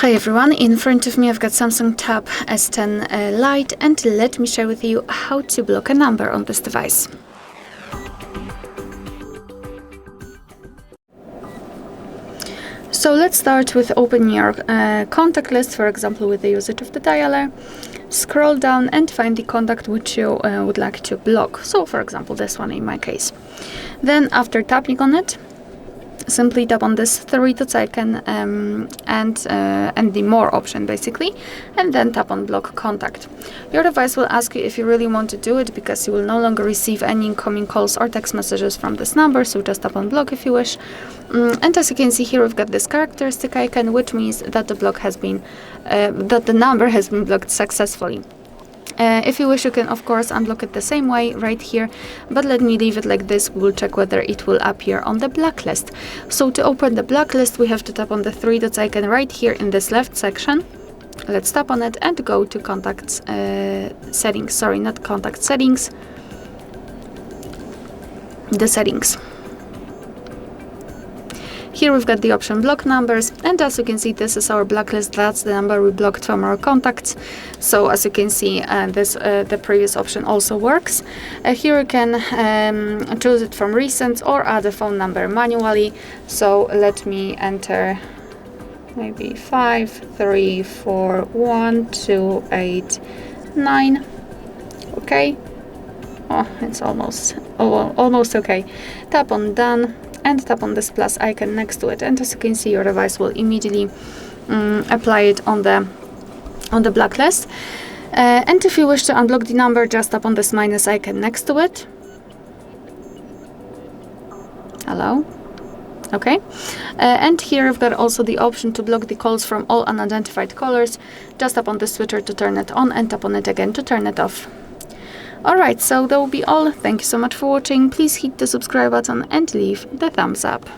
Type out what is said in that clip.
Hi everyone, in front of me I've got Samsung Tab S10 Lite, and let me share with you how to block a number on this device. So let's start with opening your contact list, for example with the usage of the dialer. Scroll down and find the contact which you would like to block. So for example this one in my case. Then after tapping on it, simply tap on this three dots icon and the more option basically, and then tap on block contact. Your device will ask you if you really want to do it, because you will no longer receive any incoming calls or text messages from this number, so just tap on block if you wish. And as you can see here, we've got this characteristic icon, which means that the block has been that the number has been blocked successfully. If you wish, you can of course unblock it the same way right here, but let me leave it like this. We will check whether it will appear on the blacklist. So to open the blacklist, we have to tap on the three dots icon right here in this left section. Let's tap on it and go to contacts settings. Sorry, not contact settings, the settings. Here we've got the option block numbers, and as you can see, this is our blacklist. That's the number we blocked from our contacts. So as you can see, the previous option also works. Here you can choose it from recent or add a phone number manually. So let me enter maybe 5341289. Okay. Oh, it's almost okay. Tap on done and tap on this plus icon next to it, and as you can see, your device will immediately apply it on the blacklist. And if you wish to unblock the number, just tap on this minus icon next to it. Hello. Okay, and here you've got also the option to block the calls from all unidentified callers. Just tap on the switcher to turn it on and tap on it again to turn it off. Alright, so that will be all. Thank you so much for watching. Please hit the subscribe button and leave the thumbs up.